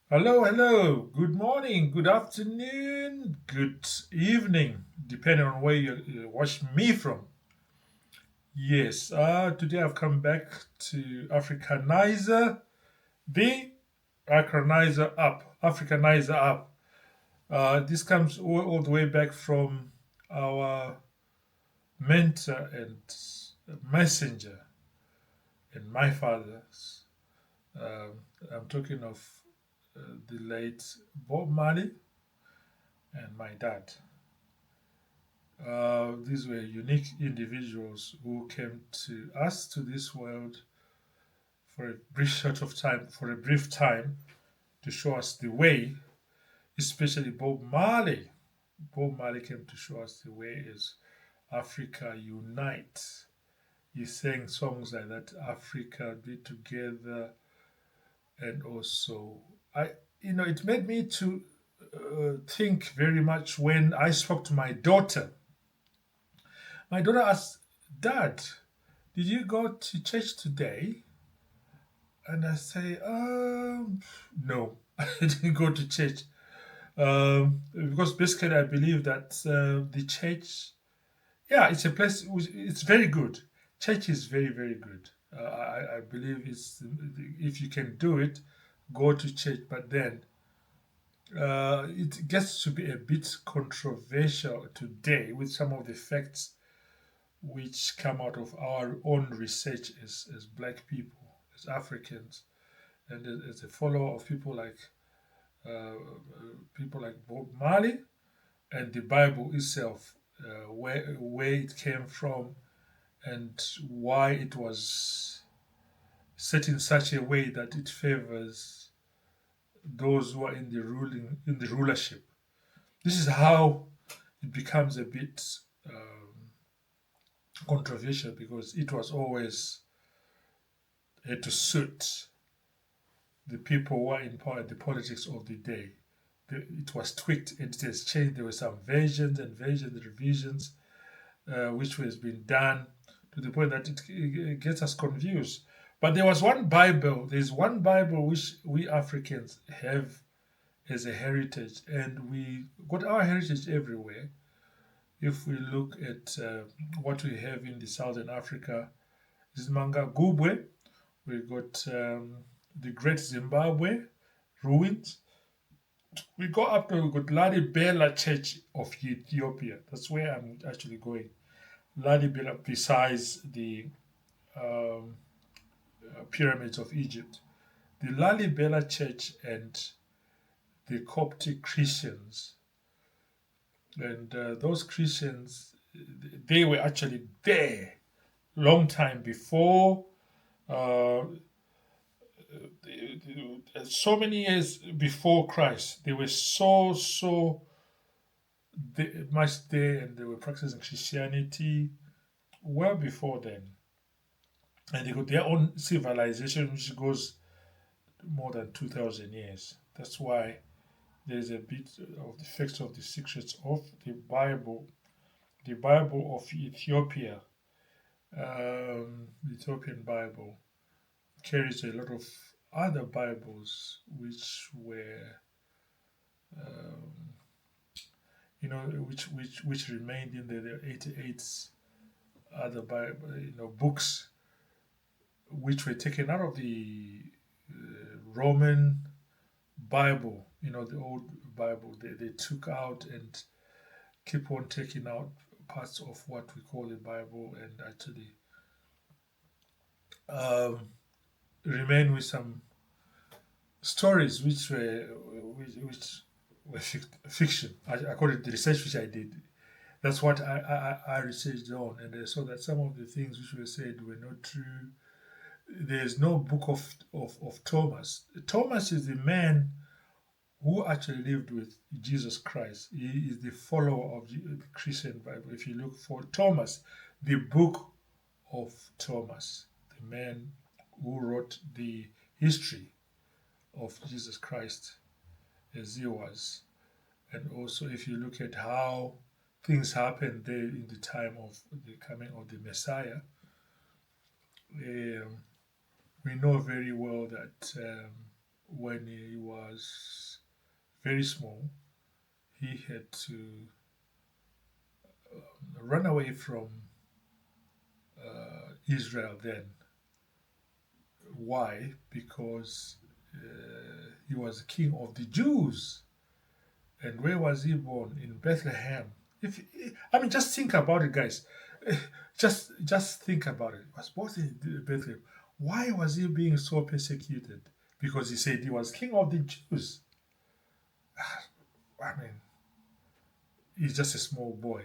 Hello, hello. Good morning, good afternoon, good evening, depending on where you watch me from. Yes, today I've come back to the Afrikanizah-Up. This comes all the way back from our mentor and messenger and my father's. I'm talking of the late Bob Marley and my dad. These were unique individuals who came to us to this world for a brief time, to show us the way. Especially Bob Marley. Bob Marley came to show us the way is Africa unite. He sang songs like that, Africa be together, and also it made me to think very much when I spoke to my daughter. My daughter asked, "Dad, did you go to church today?" And I say, no, I didn't go to church. Because basically I believe that the church, yeah, it's a place, it's very good. Church is very, very good. I believe if you can do it, go to church. But then it gets to be a bit controversial today with some of the facts which come out of our own research as black people, as Africans, and as a follower of uh, people like Bob Marley and the Bible itself, where it came from and why it was set in such a way that it favors those who are in the rulership. This is how it becomes a bit controversial because it was always to suit the people who are in power, the politics of the day. It was tweaked and it has changed. There were some versions and revisions, which has been done to the point that it gets us confused. But there's one Bible which we Africans have as a heritage, and we got our heritage everywhere. If we look at what we have in the Southern Africa, is Manga Gubwe. We got the Great Zimbabwe ruins. We go up to we got Lalibela Church of Ethiopia. That's where I'm actually going. Lalibela, besides the um, pyramids of Egypt. The Lalibela Church and the Coptic Christians, and those Christians, they were actually there long time before. Uh, so many years before Christ, they were much there, and they were practicing Christianity well before then, and they got their own civilization, which goes more than 2,000 years. That's why there's a bit of the facts of the secrets of the Bible of Ethiopia. The Ethiopian Bible carries a lot of other Bibles which were, um, which remained in there. There are 88 other Bible, books which were taken out of the Roman Bible. The old Bible. They took out and keep on taking out parts of what we call the Bible and actually um, remain with some stories which were fiction. According to the research which I did, that's what I researched on, and I saw that some of the things which were said were not true. There's no book of Thomas. Thomas is the man who actually lived with Jesus Christ. He is the follower of the Christian Bible. If you look for Thomas, the book of Thomas, the man who wrote the history of Jesus Christ as he was. And also, if you look at how things happened there in the time of the coming of the Messiah, um, we know very well that. when he was very small, he had to run away from Israel then. Why? Because he was king of the Jews. And where was he born? In Bethlehem. If I mean, just think about it, guys. Just think about it. He was born in Bethlehem. Why was he being so persecuted? Because he said he was king of the Jews. I mean, he's just a small boy,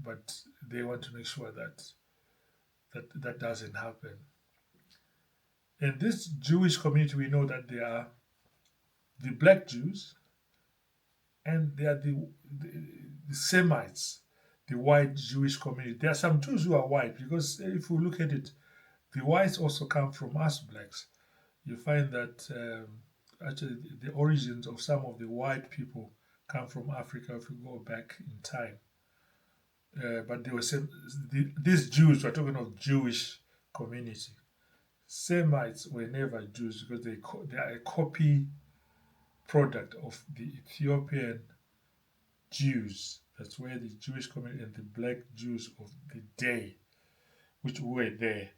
but they want to make sure that doesn't happen. In this Jewish community, we know that there are the black Jews and there are the Semites, the white Jewish community. There are some Jews who are white because if we look at it, the whites also come from us blacks. You find that actually the origins of some of the white people come from Africa if we go back in time. But they were these Jews, we're talking of Jewish community. Semites were never Jews because they are a copy product of the Ethiopian Jews. That's where the Jewish community and the black Jews of the day, which were there.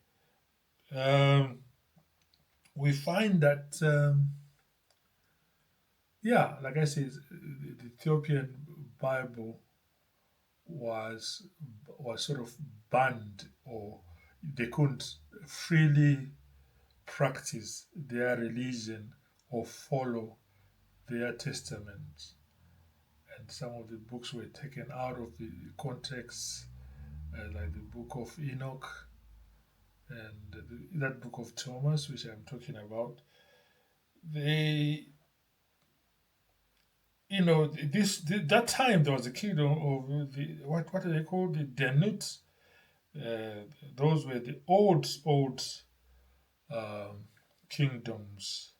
We find that, yeah, like I said, the Ethiopian Bible was sort of banned, or they couldn't freely practice their religion or follow their testament. And some of the books were taken out of the context, like the book of Enoch and that book of Thomas, which I'm talking about. They, that time there was a kingdom of the what are they called, the Danuts. Those were the old um, kingdoms,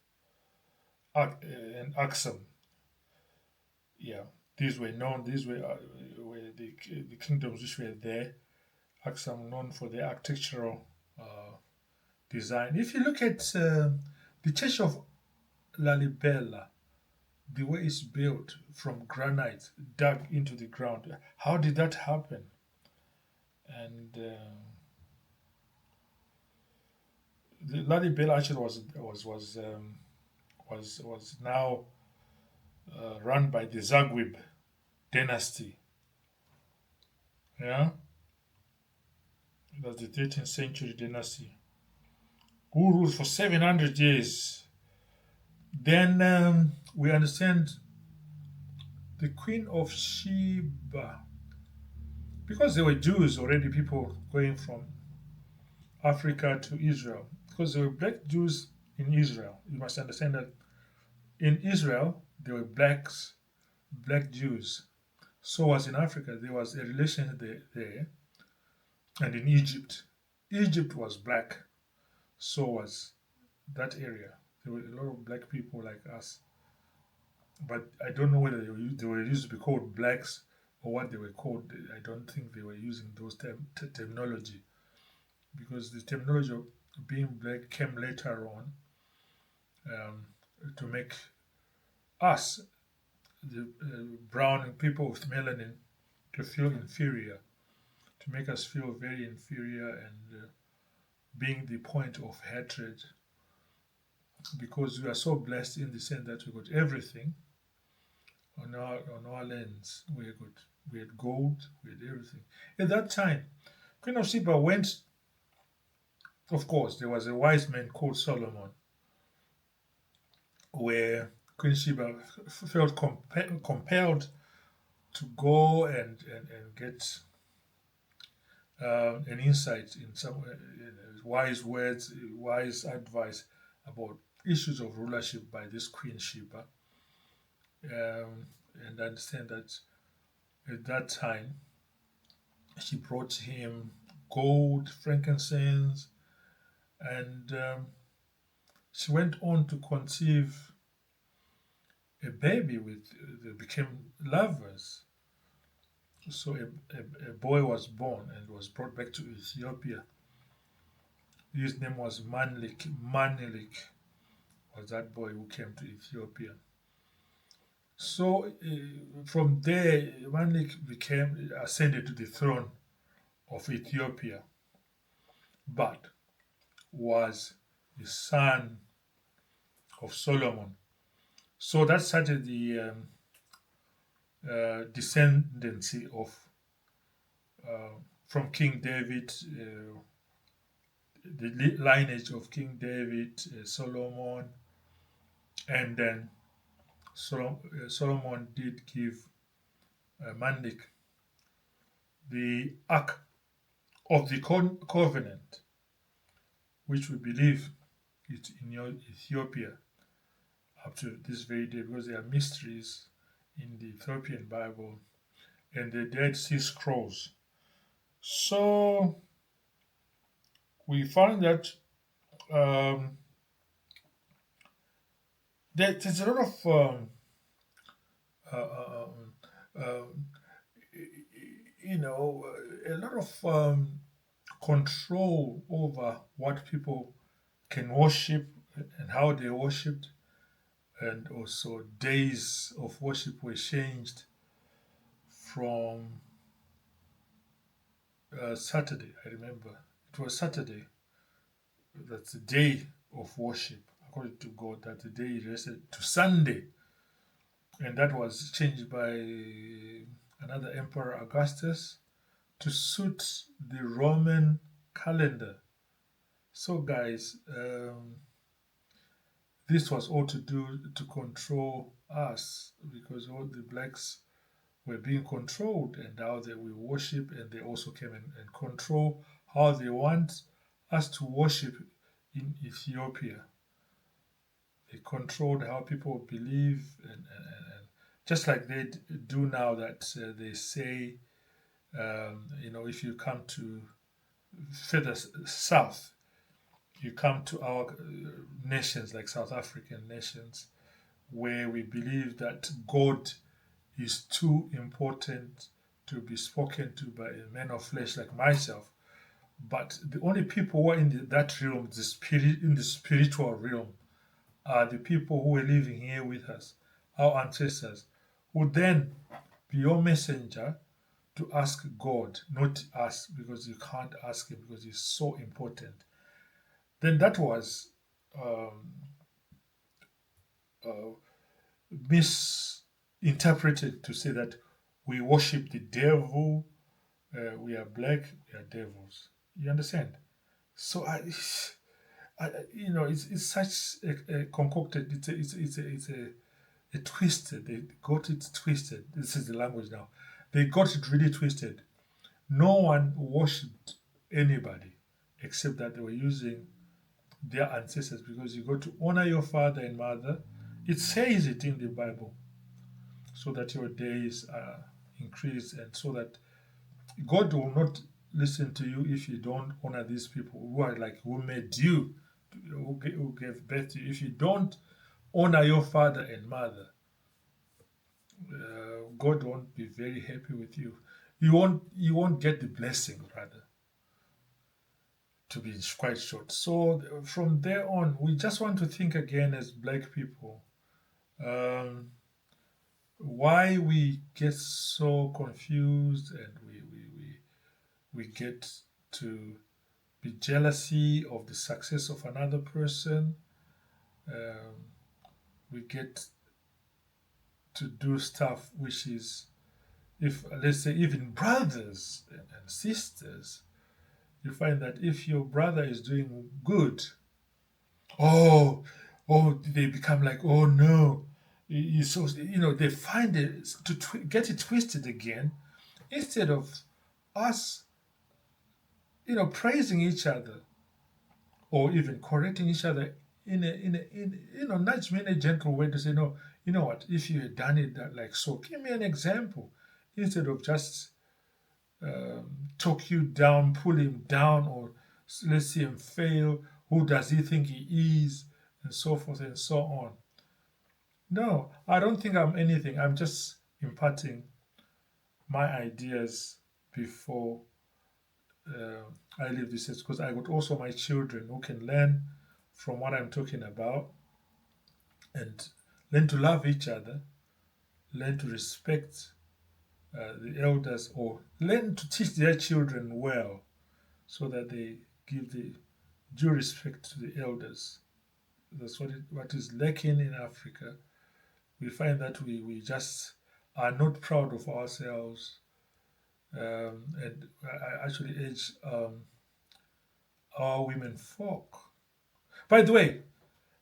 and Aksum. Yeah, these were known. These were the kingdoms which were there. Aksum known for their architectural design. If you look at the Church of Lalibela, the way it's built from granite dug into the ground, how did that happen? And the Lalibela actually was now run by the Zagwib dynasty. Yeah, that's the 13th century dynasty who ruled for 700 years. Then we understand the Queen of Sheba, because they were Jews already, people going from Africa to Israel, because there were black Jews in Israel. You must understand that in Israel there were black Jews. So was in Africa. There was a relation there, and in Egypt, Egypt was black. So was that area. There were a lot of black people like us, but I don't know whether they were used to be called blacks or what they were called. I don't think they were using those terminology, because the terminology of being black came later on, to make us, the brown people with melanin, to feel inferior, to make us feel very inferior, and being the point of hatred, because we are so blessed in the sense that we got everything on our lands. We had gold, we had everything. At that time, Queen of Sheba went. Of course, there was a wise man called Solomon, where Queen Sheba felt compelled to go and get an insight in some wise words, wise advice about issues of rulership by this Queen Sheba, and understand that at that time she brought him gold, frankincense, and she went on to conceive a baby with. They became lovers. So a boy was born and was brought back to Ethiopia. His name was Manilik. Manilik was that boy who came to Ethiopia. So from there, Malik became ascended to the throne of Ethiopia, but was the son of Solomon. So that started the descendancy of from King David, the lineage of King David, Solomon, and then Solomon did give Malik the Ark of the Covenant, which we believe is in Ethiopia up to this very day, because there are mysteries in the Ethiopian Bible and the Dead Sea Scrolls. So we find that um, there's a lot of uh, uh, um, a lot of control over what people can worship and how they worshipped, and also days of worship were changed from Saturday. I remember it was Saturday. That's the day of worship according to God. That the day he rested to Sunday, and that was changed by another emperor Augustus to suit the Roman calendar. So, guys, this was all to do to control us, because all the blacks were being controlled and how they will worship, and they also came and control how they want us to worship in Ethiopia. They controlled how people believe, and just like they do now, that they say, if you come to further south, you come to our nations like South African nations, where we believe that God is too important to be spoken to by a man of flesh like myself. But the only people who are in that realm, in the spiritual realm, are the people who are living here with us, our ancestors, who then be your messenger to ask God, not us, because you can't ask him because he's so important. Then that was um, uh, misinterpreted to say that we worship the devil, we are black, we are devils. You understand? So it's such a concocted. It's a twisted. They got it twisted. This is the language now. They got it really twisted. No one worshipped anybody except that they were using their ancestors, because you got to honor your father and mother. It says it in the Bible, so that your days are increased, and so that God will not listen to you if you don't honor these people who are like who made you, who gave birth to you. If you don't honor your father and mother, God won't be very happy with you. You won't get the blessing, rather, to be quite short. So from there on, we just want to think again as black people, um, why we get so confused, and we get to be jealousy of the success of another person. Um, we get to do stuff which is, if let's say even brothers and sisters, you find that if your brother is doing good, oh, they become like, oh no, so they find it to get it twisted again, instead of us, praising each other, or even correcting each other nudge me in a gentle way to say, no, you know what, if you had done it that like so, give me an example, instead of just talk you down, pull him down, or let's see him fail. Who does he think he is? And so forth and so on. No, I don't think I'm anything. I'm just imparting my ideas before I leave this, because I got also my children who can learn from what I'm talking about. and learn to love each other, learn to respect the elders, or learn to teach their children well so that they give the due respect to the elders. That's what is lacking in Africa. We find that we just are not proud of ourselves. And I actually urge our women folk. By the way,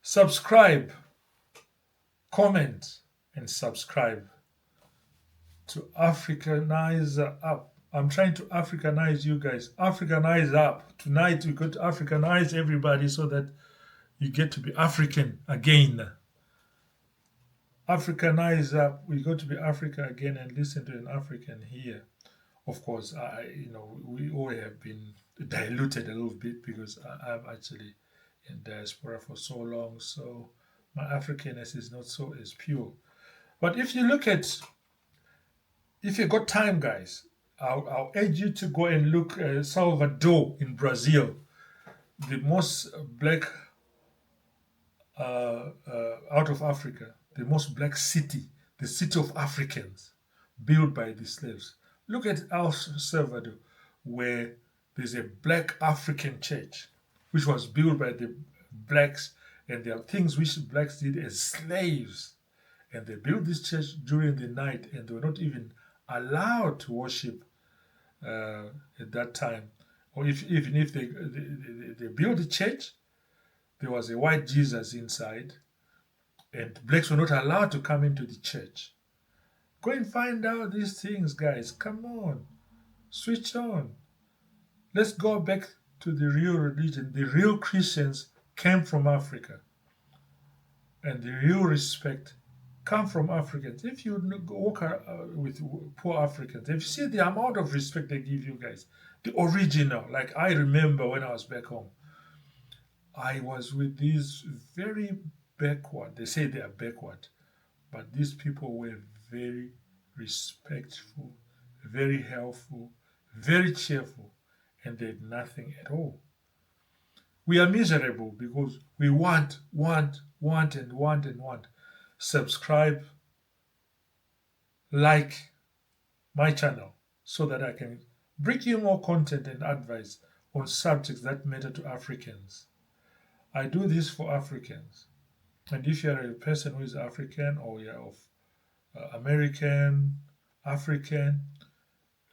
subscribe, comment, and subscribe to Afrikanizah-Up. I'm trying to Africanize you guys. Afrikanizah-Up. Tonight we got to Africanize everybody so that you get to be African again. Afrikanizah-Up. We got to be Africa again and listen to an African here. Of course, we all have been diluted a little bit because I'm actually in diaspora for so long, so my Africanness is not so as pure. But if you got time, guys, I'll urge you to go and look at Salvador in Brazil, the most black out of Africa, the most black city, the city of Africans, built by the slaves. Look at El Salvador, where there's a black African church, which was built by the blacks, and there are things which blacks did as slaves. And they built this church during the night, and they were not even allowed to worship at that time. Or even if they built the church, there was a white Jesus inside, and blacks were not allowed to come into the church. Go and find out these things, guys. Come on. Switch on. Let's go back to the real religion. The real Christians came from Africa. And the real respect come from Africans. If you walk with poor Africans, if you see the amount of respect they give you guys, the original, like I remember when I was back home, I was with these very backward, they say they are backward, but these people were very respectful, very helpful, very cheerful, and they had nothing at all. We are miserable because we want. Subscribe, like my channel so that I can bring you more content and advice on subjects that matter to Africans. I do this for Africans. And if you're a person who is African or you're of American, African,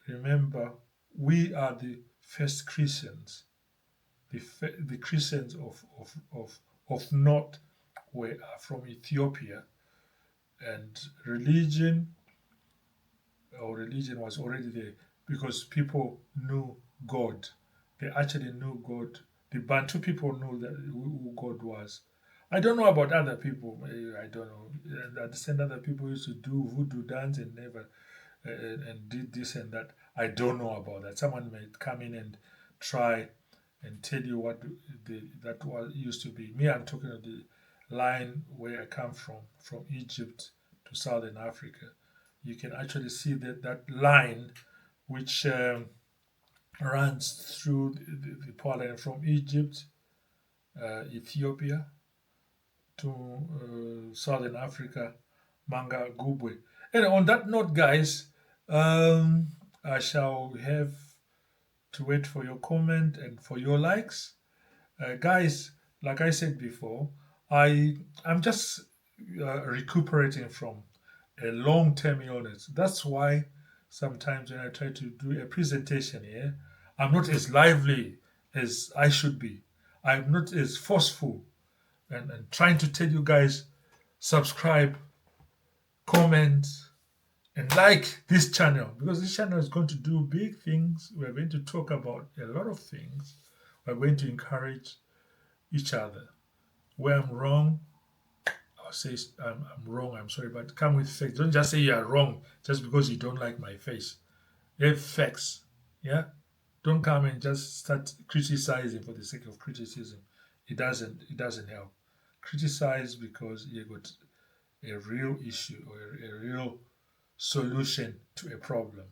remember, we are the first Christians, the Christians of North, were from Ethiopia, and religion was already there because people knew God. They actually knew God. The Bantu people knew that who God was. I don't know about other people. I don't know. I understand other people used to do voodoo dance and never and did this and that. I don't know about that. Someone may come in and try and tell you what that was used to be. Me, I'm talking about the line where I come from Egypt to Southern Africa. You can actually see that line which runs through the power line from Egypt, Ethiopia, to Southern Africa, Manga Gubwe. And on that note, guys, I shall have to wait for your comment and for your likes. Guys, like I said before, I'm just recuperating from a long-term illness. That's why sometimes when I try to do a presentation here, I'm not as lively as I should be. I'm not as forceful and trying to tell you guys, subscribe, comment, and like this channel, because this channel is going to do big things. We're going to talk about a lot of things. We're going to encourage each other. Where I'm wrong, I'll say I'm wrong, I'm sorry, but come with facts. Don't just say you are wrong just because you don't like my face. You have facts, yeah? Don't come and just start criticizing for the sake of criticism. It doesn't help. Criticize because you got a real issue or a real solution to a problem.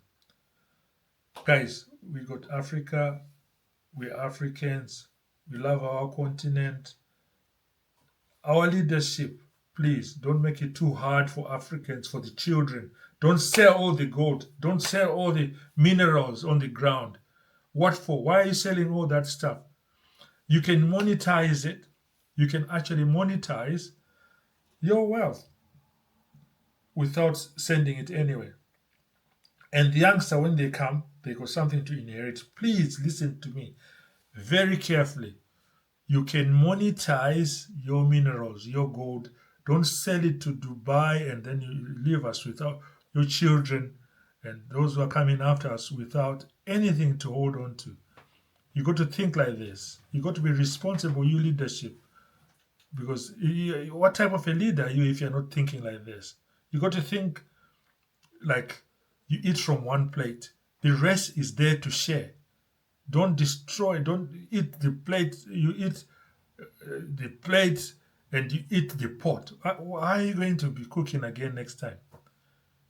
Guys, we got Africa, we're Africans, we love our continent. Our leadership Please don't make it too hard for Africans, for the children. Don't sell all the gold. Don't sell all the minerals on the ground. What for? Why are you selling all that stuff? You can monetize it. You can actually monetize your wealth without sending it anywhere. And the youngster, when they come, they got something to inherit. Please listen to me very carefully. You can monetize your minerals, your gold. Don't sell it to Dubai and then you leave us without your children and those who are coming after us without anything to hold on to. You got to think like this. You got to be responsible, you leadership. Because what type of a leader are you if you're not thinking like this? You got to think like you eat from one plate. The rest is there to share. Don't destroy, don't eat the plate. You eat the plate and you eat the pot. How are you going to be cooking again next time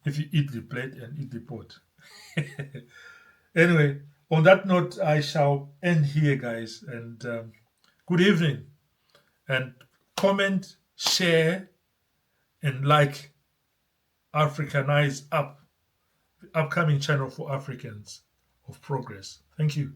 if you eat the plate and eat the pot? Anyway, on that note, I shall end here, guys. And good evening. And comment, share, and like Afrikanized Up, the upcoming channel for Africans of progress. Thank you.